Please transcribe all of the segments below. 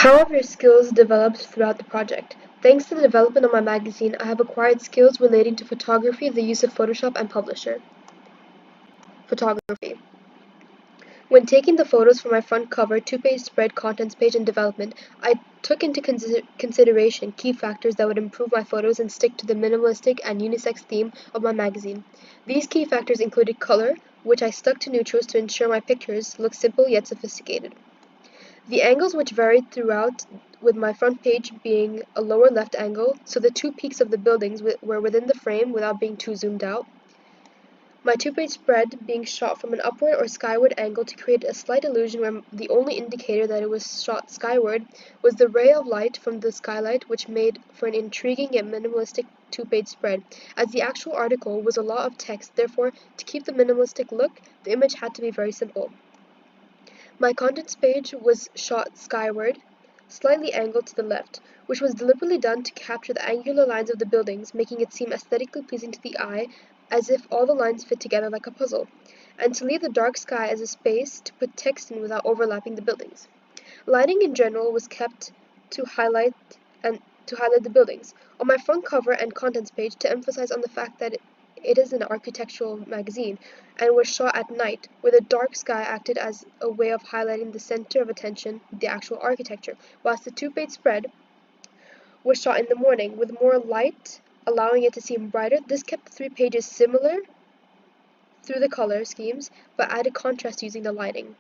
How have your skills developed throughout the project? Thanks to the development of my magazine, I have acquired skills relating to photography, the use of Photoshop, and Publisher. Photography. When taking the photos for my front cover, two-page spread, contents page, and development, I took into consideration key factors that would improve my photos and stick to the minimalistic and unisex theme of my magazine. These key factors included color, which I stuck to neutrals to ensure my pictures look simple yet sophisticated. The angles which varied throughout, with my front page being a lower left angle, so the two peaks of the buildings were within the frame without being too zoomed out. My two-page spread being shot from an upward or skyward angle to create a slight illusion where the only indicator that it was shot skyward was the ray of light from the skylight, which made for an intriguing yet minimalistic two-page spread. As the actual article was a lot of text, therefore, to keep the minimalistic look, the image had to be very simple. My contents page was shot skyward, slightly angled to the left, which was deliberately done to capture the angular lines of the buildings, making it seem aesthetically pleasing to the eye, as if all the lines fit together like a puzzle, and to leave the dark sky as a space to put text in without overlapping the buildings. Lighting in general was kept to highlight the buildings. On my front cover and contents page, to emphasize on the fact that it is an architectural magazine and was shot at night, where the dark sky acted as a way of highlighting the center of attention, the actual architecture, whilst the two-page spread was shot in the morning, with more light allowing it to seem brighter. This kept the 3 pages similar through the color schemes, but added contrast using the lighting.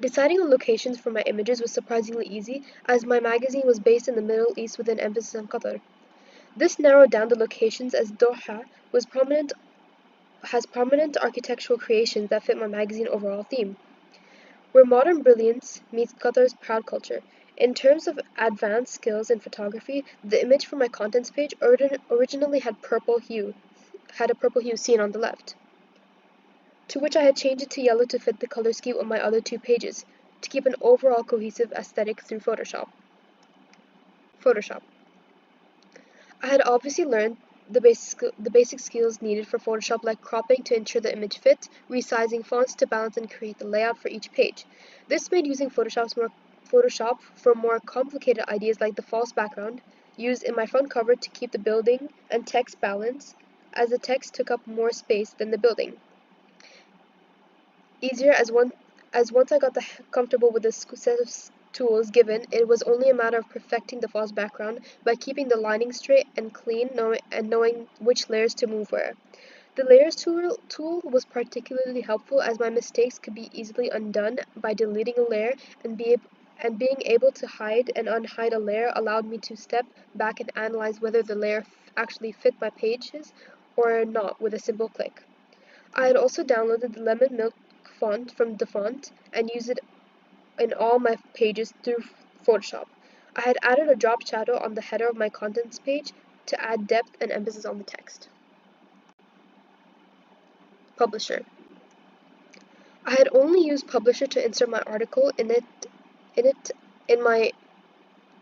Deciding on locations for my images was surprisingly easy, as my magazine was based in the Middle East with an emphasis on Qatar. This narrowed down the locations, as Doha has prominent architectural creations that fit my magazine overall theme, where modern brilliance meets Qatar's proud culture. In terms of advanced skills in photography, the image for my contents page originally had a purple hue seen on the left, to which I had changed it to yellow to fit the color scheme on my other 2 pages, to keep an overall cohesive aesthetic through Photoshop. I had obviously learned the basic skills needed for Photoshop, like cropping to ensure the image fit, resizing fonts to balance and create the layout for each page. This made using Photoshop for more complicated ideas like the false background used in my front cover to keep the building and text balance, as the text took up more space than the building. Easier as once I got comfortable with the set of tools given, it was only a matter of perfecting the false background by keeping the lining straight and clean, knowing which layers to move where. The layers tool was particularly helpful, as my mistakes could be easily undone by deleting a layer, and being able to hide and unhide a layer allowed me to step back and analyze whether the layer actually fit my pages or not with a simple click. I had also downloaded the lemon milk font from the font and used it in all my pages through Photoshop. I had added a drop shadow on the header of my contents page to add depth and emphasis on the text. Publisher. I had only used Publisher to insert my article in my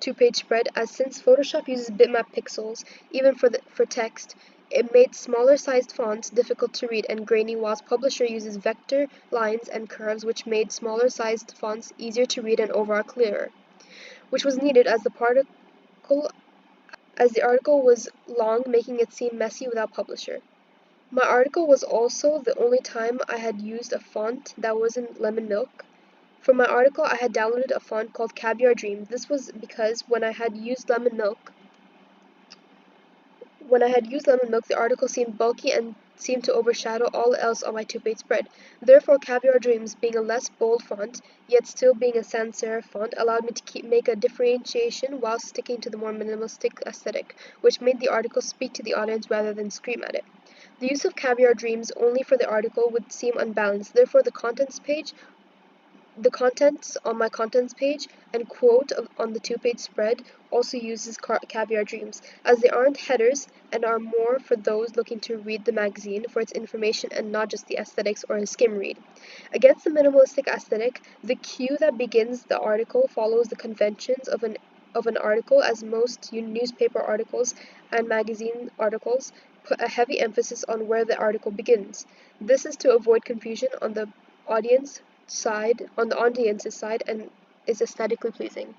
2-page spread, as since Photoshop uses bitmap pixels even for text, it made smaller sized fonts difficult to read and grainy, whilst Publisher uses vector lines and curves, which made smaller sized fonts easier to read and overall clearer, which was needed as the article was long, making it seem messy without Publisher. My article was also the only time I had used a font that wasn't lemon milk. For my article, I had downloaded a font called Caviar Dream. This was because when I had used lemon milk, the article seemed bulky and seemed to overshadow all else on my 2-page spread. Therefore, Caviar Dreams, being a less bold font, yet still being a sans serif font, allowed me to make a differentiation while sticking to the more minimalistic aesthetic, which made the article speak to the audience rather than scream at it. The use of Caviar Dreams only for the article would seem unbalanced. Therefore, the contents on my contents page and quote on the 2-page spread also uses Caviar Dreams, as they aren't headers and are more for those looking to read the magazine for its information and not just the aesthetics or a skim read. Against the minimalistic aesthetic, the cue that begins the article follows the conventions of an article, as most newspaper articles and magazine articles put a heavy emphasis on where the article begins. This is to avoid confusion on the audience's side and is aesthetically pleasing.